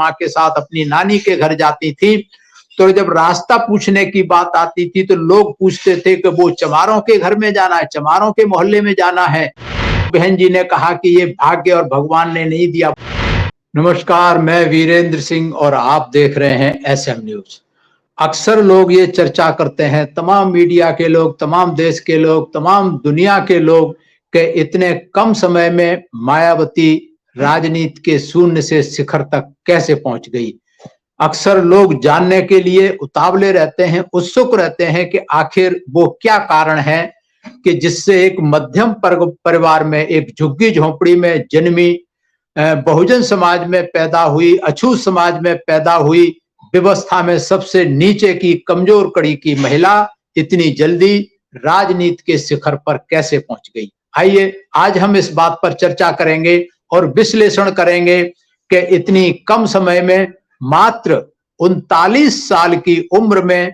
माँ के साथ अपनी नानी के घर जाती थी, तो जब रास्ता पूछने की बात आती थी तो लोग पूछते थे कि वो चमारों के घर में जाना है, चमारों के मोहल्ले में जाना है। बहन जी ने कहा कि ये भाग्य और भगवान ने नहीं दिया। नमस्कार, मैं वीरेंद्र सिंह और आप देख रहे हैं एसएम न्यूज। अक्सर लोग ये चर्चा करते हैं, तमाम मीडिया के लोग, तमाम देश के लोग, तमाम दुनिया के लोग, कि इतने कम समय में मायावती राजनीति के शून्य से शिखर तक कैसे पहुंच गई। अक्सर लोग जानने के लिए उतावले रहते हैं, उत्सुक रहते हैं कि आखिर वो क्या कारण है कि जिससे एक मध्यम परिवार में, एक झुग्गी झोंपड़ी में जन्मी, बहुजन समाज में पैदा हुई, अछूत समाज में पैदा हुई, व्यवस्था में सबसे नीचे की कमजोर कड़ी की महिला इतनी जल्दी राजनीति के शिखर पर कैसे पहुंच गई। आइए आज हम इस बात पर चर्चा करेंगे और विश्लेषण करेंगे कि इतनी कम समय में, मात्र 39 साल की उम्र में,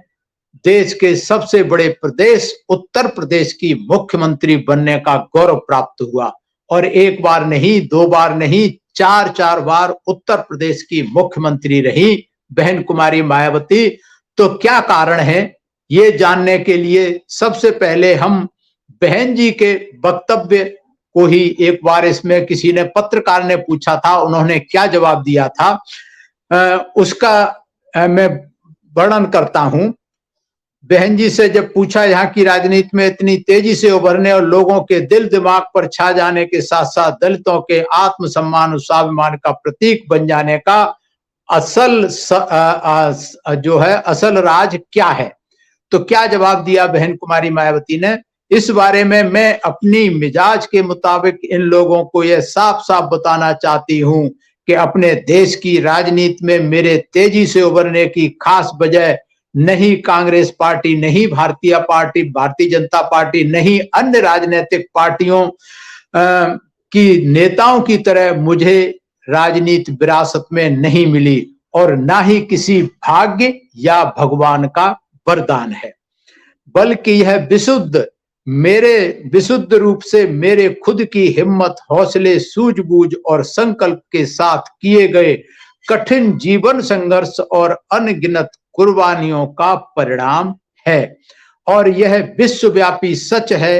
देश के सबसे बड़े प्रदेश उत्तर प्रदेश की मुख्यमंत्री बनने का गौरव प्राप्त हुआ। और एक बार नहीं, दो बार नहीं, चार बार उत्तर प्रदेश की मुख्यमंत्री रही बहन कुमारी मायावती। तो क्या कारण है, ये जानने के लिए सबसे पहले हम बहन जी के वक्तव्य को ही एक बार, इसमें किसी ने, पत्रकार ने पूछा था, उन्होंने क्या जवाब दिया था, उसका मैं वर्णन करता हूं। बहन जी से जब पूछा, यहाँ की राजनीति में इतनी तेजी से उभरने और लोगों के दिल दिमाग पर छा जाने के साथ साथ दलितों के आत्मसम्मान और स्वाभिमान का प्रतीक बन जाने का असल राज क्या है, तो क्या जवाब दिया बहन कुमारी मायावती ने। इस बारे में मैं अपनी मिजाज के मुताबिक इन लोगों को यह साफ साफ बताना चाहती हूं कि अपने देश की राजनीति में मेरे तेजी से उभरने की खास वजह नहीं कांग्रेस पार्टी, नहीं भारतीय जनता पार्टी, नहीं अन्य राजनीतिक पार्टियों की नेताओं की तरह मुझे राजनीति विरासत में नहीं मिली, और ना ही किसी भाग्य या भगवान का वरदान है, बल्कि यह विशुद्ध रूप से मेरे खुद की हिम्मत, हौसले, सूझबूझ और संकल्प के साथ किए गए कठिन जीवन संघर्ष और अनगिनत कुर्बानियों का परिणाम है। और यह विश्वव्यापी सच है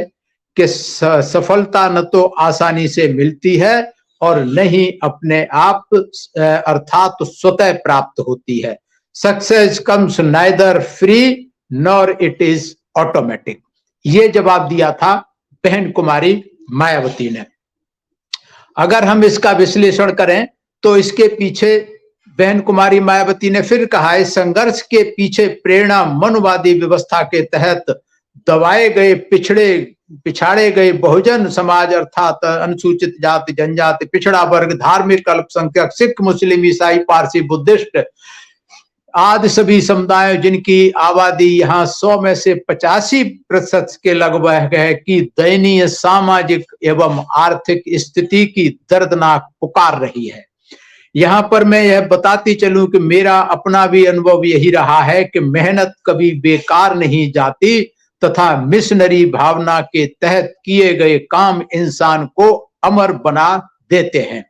कि सफलता न तो आसानी से मिलती है और न ही अपने आप अर्थात स्वतः प्राप्त होती है। Success comes neither free nor it is automatic. ये जवाब दिया था बहन कुमारी मायावती ने। अगर हम इसका विश्लेषण करें तो इसके पीछे बहन कुमारी मायावती ने फिर कहा, इस संघर्ष के पीछे प्रेरणा मनुवादी व्यवस्था के तहत दबाए गए पिछाड़े गए बहुजन समाज अर्थात अनुसूचित जाति, जनजाति, पिछड़ा वर्ग, धार्मिक अल्पसंख्यक, सिख, मुस्लिम, ईसाई, पारसी, बुद्धिस्ट आदि सभी समुदायों जिनकी आबादी यहाँ 100 में से 85% के लगभग है कि दयनीय सामाजिक एवं आर्थिक स्थिति की दर्दनाक पुकार रही है। यहाँ पर मैं यह बताती चलूं कि मेरा अपना भी अनुभव यही रहा है कि मेहनत कभी बेकार नहीं जाती तथा मिशनरी भावना के तहत किए गए काम इंसान को अमर बना देते हैं।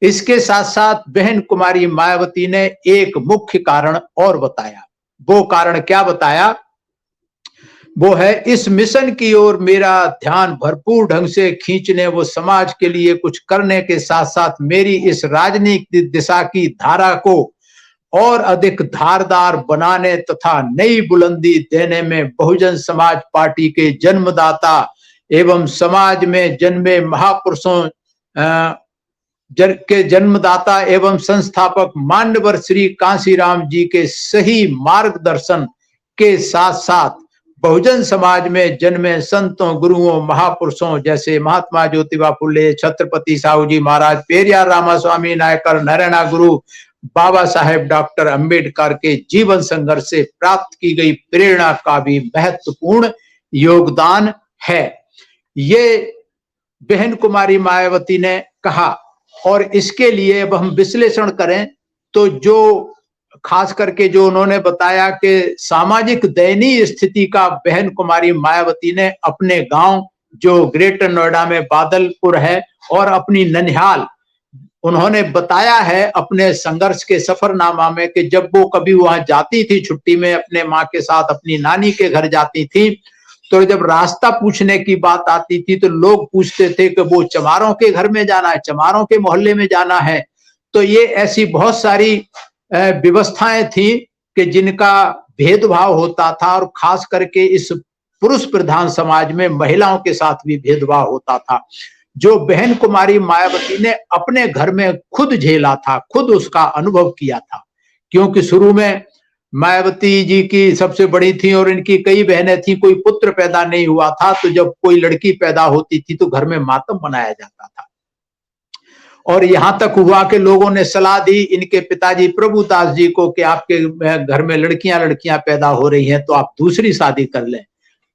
इसके साथ साथ बहन कुमारी मायावती ने एक मुख्य कारण और बताया। वो कारण क्या बताया? वो है, इस मिशन की ओर मेरा ध्यान भरपूर ढंग से खींचने व समाज के लिए कुछ करने के साथ साथ मेरी इस राजनीतिक दिशा की धारा को और अधिक धारदार बनाने तथा नई बुलंदी देने में बहुजन समाज पार्टी के जन्मदाता एवं समाज में जन्मे महापुरुषों के जन्मदाता एवं संस्थापक मान्यवर श्री कांशीराम जी के सही मार्गदर्शन के साथ साथ बहुजन समाज में जन्मे संतों, गुरुओं, महापुरुषों जैसे महात्मा ज्योतिबा फुले, छत्रपति साहू जी महाराज, पेरियार रामास्वामी नायकर, नारायण गुरु, बाबा साहेब डॉक्टर अंबेडकर के जीवन संघर्ष से प्राप्त की गई प्रेरणा का भी महत्वपूर्ण योगदान है। ये बहन कुमारी मायावती ने कहा। और इसके लिए अब हम विश्लेषण करें तो जो खास करके जो उन्होंने बताया कि सामाजिक दयनीय स्थिति का बहन कुमारी मायावती ने अपने गांव जो ग्रेटर नोएडा में बादलपुर है और अपनी ननिहाल उन्होंने बताया है अपने संघर्ष के सफरनामा में कि जब वो कभी वहां जाती थी छुट्टी में अपने माँ के साथ अपनी नानी के घर जाती थी, तो जब रास्ता पूछने की बात आती थी तो लोग पूछते थे कि वो चमारों के घर में जाना है, चमारों के मोहल्ले में जाना है। तो ये ऐसी बहुत सारी व्यवस्थाएं थी कि जिनका भेदभाव होता था, और खास करके इस पुरुष प्रधान समाज में महिलाओं के साथ भी भेदभाव होता था, जो बहन कुमारी मायावती ने अपने घर में खुद झेला था, खुद उसका अनुभव किया था। क्योंकि शुरू में मायावती जी की सबसे बड़ी थी और इनकी कई बहनें थी, कोई पुत्र पैदा नहीं हुआ था, तो जब कोई लड़की पैदा होती थी तो घर में मातम मनाया जाता था। और यहां तक हुआ कि लोगों ने सलाह दी इनके पिताजी प्रभुदास जी को कि आपके घर में लड़कियां पैदा हो रही हैं तो आप दूसरी शादी कर लें।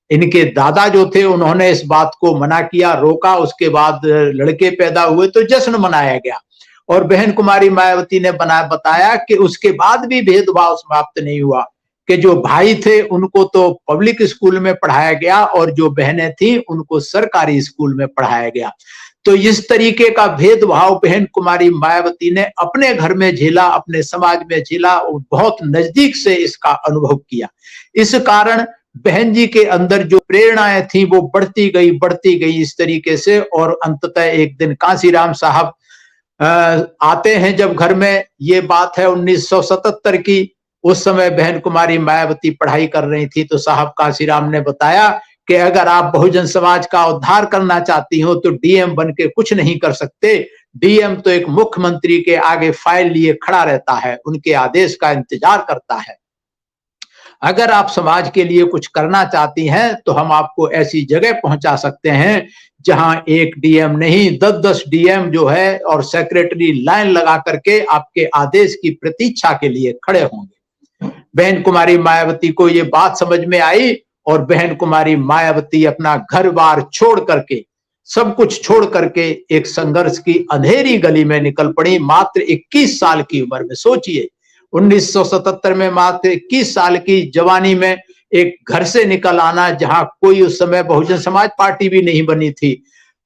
इनके दादा जो थे उन्होंने इस बात को मना किया, रोका। उसके बाद लड़के पैदा हुए तो जश्न मनाया गया। और बहन कुमारी मायावती ने बताया कि उसके बाद भी भेदभाव समाप्त नहीं हुआ, कि जो भाई थे उनको तो पब्लिक स्कूल में पढ़ाया गया और जो बहनें थी उनको सरकारी स्कूल में पढ़ाया गया। तो इस तरीके का भेदभाव बहन कुमारी मायावती ने अपने घर में झेला, अपने समाज में झेला, बहुत नजदीक से इसका अनुभव किया। इस कारण बहन जी के अंदर जो प्रेरणाएं थी वो बढ़ती गई इस तरीके से। और अंततः एक दिन कांसीराम साहब आते हैं जब घर में, ये बात है 1977 की। उस समय बहन कुमारी मायावती पढ़ाई कर रही थी, तो साहब कांसीराम ने बताया कि अगर आप बहुजन समाज का उद्धार करना चाहती हो तो डीएम बन के कुछ नहीं कर सकते। डीएम तो एक मुख्यमंत्री के आगे फाइल लिए खड़ा रहता है, उनके आदेश का इंतजार करता है। अगर आप समाज के लिए कुछ करना चाहती हैं तो हम आपको ऐसी जगह पहुंचा सकते हैं जहां एक डीएम नहीं 10-10 डीएम जो है और सेक्रेटरी लाइन लगा करके आपके आदेश की प्रतीक्षा के लिए खड़े होंगे। बहन कुमारी मायावती को ये बात समझ में आई और बहन कुमारी मायावती अपना घर बार छोड़ करके, सब कुछ छोड़ करके एक संघर्ष की अंधेरी गली में निकल पड़ी। मात्र 21 साल की उम्र में, सोचिए 1977 में मात्र 21 साल की जवानी में एक घर से निकल आना, जहां कोई उस समय बहुजन समाज पार्टी भी नहीं बनी थी।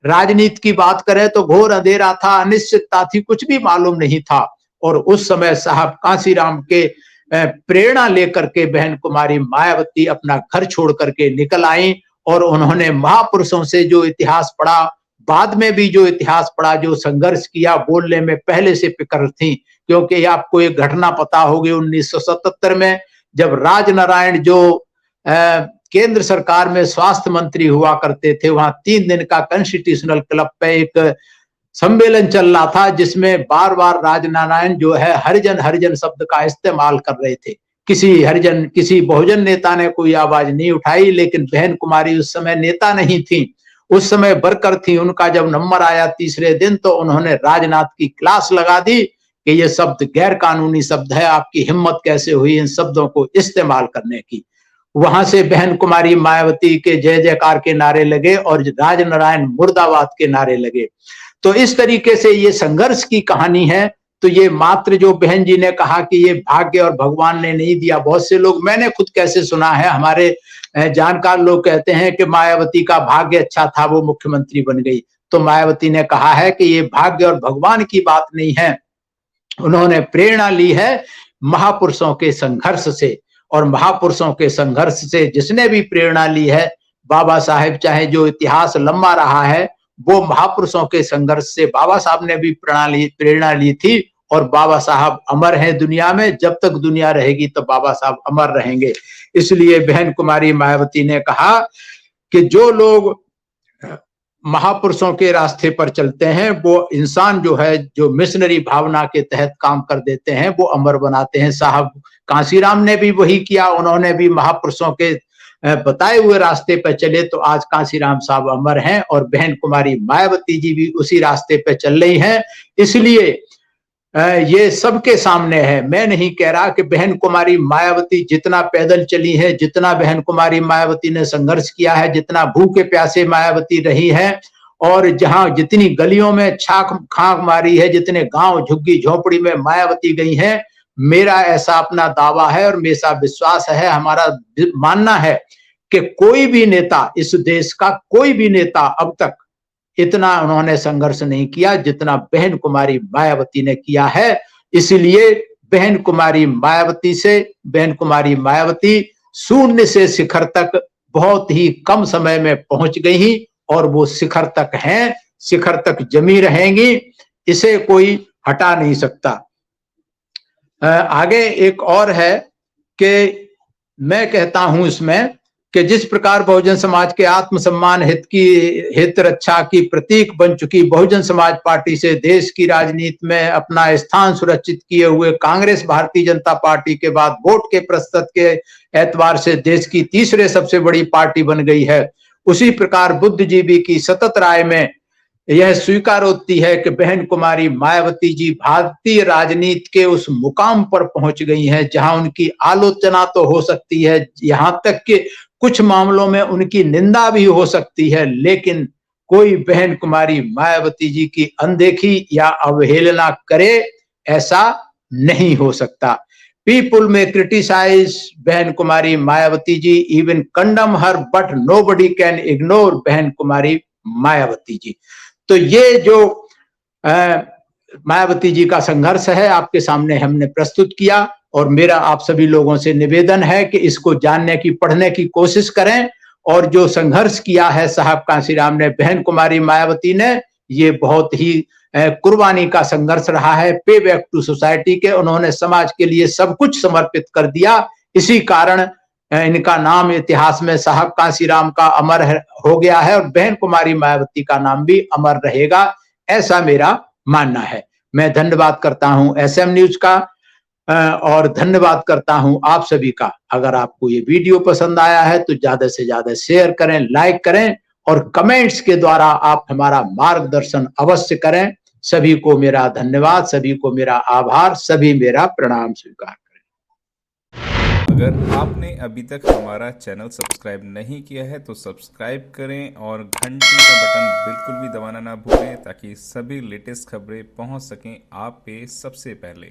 राजनीति की बात करें तो घोर अंधेरा था, अनिश्चितता थी, कुछ भी मालूम नहीं था। और उस समय साहब कांसीराम के प्रेरणा लेकर के बहन कुमारी मायावती अपना घर छोड़ करके निकल आई और उन्होंने महापुरुषों से जो इतिहास पढ़ा, बाद में भी जो इतिहास पढ़ा, जो संघर्ष किया, बोलने में पहले से फिक्र थी। क्योंकि आपको एक घटना पता होगी 1977 में जब राजनारायण जो केंद्र सरकार में स्वास्थ्य मंत्री हुआ करते थे, वहां 3 दिन का कॉन्स्टिट्यूशनल क्लब पे एक सम्मेलन चल रहा था जिसमें बार बार राजनारायण जो है हरिजन हरिजन शब्द का इस्तेमाल कर रहे थे। किसी बहुजन नेता ने कोई आवाज नहीं उठाई, लेकिन बहन कुमारी उस समय नेता नहीं थी, उस समय वर्कर थी। उनका जब नंबर आया तीसरे दिन तो उन्होंने राजनाथ की क्लास लगा दी कि ये शब्द गैर कानूनी शब्द है, आपकी हिम्मत कैसे हुई इन शब्दों को इस्तेमाल करने की। वहां से बहन कुमारी मायावती के जय जयकार के नारे लगे और राजनारायण मुर्दाबाद के नारे लगे। तो इस तरीके से ये संघर्ष की कहानी है। तो ये मात्र जो बहन जी ने कहा कि ये भाग्य और भगवान ने नहीं दिया, बहुत से लोग, मैंने खुद कैसे सुना है, हमारे जानकार लोग कहते हैं कि मायावती का भाग्य अच्छा था, वो मुख्यमंत्री बन गई। तो मायावती ने कहा है कि ये भाग्य और भगवान की बात नहीं है, उन्होंने प्रेरणा ली है महापुरुषों के संघर्ष से। और महापुरुषों के संघर्ष से जिसने भी प्रेरणा ली है, बाबा साहेब, चाहे जो इतिहास लंबा रहा है, वो महापुरुषों के संघर्ष से बाबा साहब ने भी प्रेरणा ली थी। और बाबा साहब अमर हैं दुनिया में, जब तक दुनिया रहेगी तो बाबा साहब अमर रहेंगे। इसलिए बहन कुमारी मायावती ने कहा कि जो लोग महापुरुषों के रास्ते पर चलते हैं वो इंसान जो है, जो मिशनरी भावना के तहत काम कर देते हैं, वो अमर बनाते हैं। साहब कांसीराम ने भी वही किया, उन्होंने भी महापुरुषों के बताए हुए रास्ते पर चले, तो आज कांसीराम साहब अमर हैं और बहन कुमारी मायावती जी भी उसी रास्ते पर चल रही हैं। इसलिए ये सबके सामने है। मैं नहीं कह रहा कि बहन कुमारी मायावती जितना पैदल चली है, जितना बहन कुमारी मायावती ने संघर्ष किया है, जितना भूखे प्यासे मायावती रही है, और जहां जितनी गलियों में खाक मारी है, जितने गांव झुग्गी झोपड़ी में मायावती गई हैं, मेरा ऐसा अपना दावा है और मेरा विश्वास है, हमारा मानना है कि कोई भी नेता, इस देश का कोई भी नेता अब तक इतना उन्होंने संघर्ष नहीं किया जितना बहन कुमारी मायावती ने किया है। इसलिए बहन कुमारी मायावती शून्य से शिखर तक बहुत ही कम समय में पहुंच गई और वो शिखर तक हैं, शिखर तक जमी रहेंगी, इसे कोई हटा नहीं सकता। आगे एक और है कि मैं कहता हूं इसमें कि जिस प्रकार बहुजन समाज के आत्मसम्मान हित रक्षा की प्रतीक बन चुकी बहुजन समाज पार्टी से देश की राजनीति में अपना स्थान सुरक्षित किए हुए कांग्रेस भारतीय जनता पार्टी के बाद वोट के प्रतिशत के एतबार से देश की तीसरे सबसे बड़ी पार्टी बन गई है, उसी प्रकार बुद्धिजीवी की सतत राय में यह स्वीकार होती है कि बहन कुमारी मायावती जी भारतीय राजनीति के उस मुकाम पर पहुंच गई हैं जहां उनकी आलोचना तो हो सकती है, यहां तक कि कुछ मामलों में उनकी निंदा भी हो सकती है, लेकिन कोई बहन कुमारी मायावती जी की अनदेखी या अवहेलना करे ऐसा नहीं हो सकता। पीपुल में क्रिटिसाइज बहन Kumari Mayawati ji, even condemn her, but nobody can ignore बहन कुमारी मायावती जी। तो ये जो मायावती जी का संघर्ष है आपके सामने हमने प्रस्तुत किया और मेरा आप सभी लोगों से निवेदन है कि इसको जानने की, पढ़ने की कोशिश करें। और जो संघर्ष किया है साहब कांशीराम ने, बहन कुमारी मायावती ने, ये बहुत ही कुर्बानी का संघर्ष रहा है। पे बैक टू सोसाइटी के उन्होंने समाज के लिए सब कुछ समर्पित कर दिया। इसी कारण इनका नाम इतिहास में साहब कांशीराम का अमर हो गया है और बहन कुमारी मायावती का नाम भी अमर रहेगा, ऐसा मेरा मानना है। मैं धन्यवाद करता हूं एसएम न्यूज का और धन्यवाद करता हूं आप सभी का। अगर आपको ये वीडियो पसंद आया है तो ज्यादा से ज्यादा शेयर करें, लाइक करें और कमेंट्स के द्वारा आप हमारा मार्गदर्शन अवश्य करें। सभी को मेरा धन्यवाद, सभी को मेरा आभार, सभी मेरा प्रणाम स्वीकार करें। अगर आपने अभी तक हमारा चैनल सब्सक्राइब नहीं किया है तो सब्सक्राइब करें और घंटी का बटन बिल्कुल भी दबाना ना भूलें ताकि सभी लेटेस्ट खबरें पहुंच सकें आप पे सबसे पहले।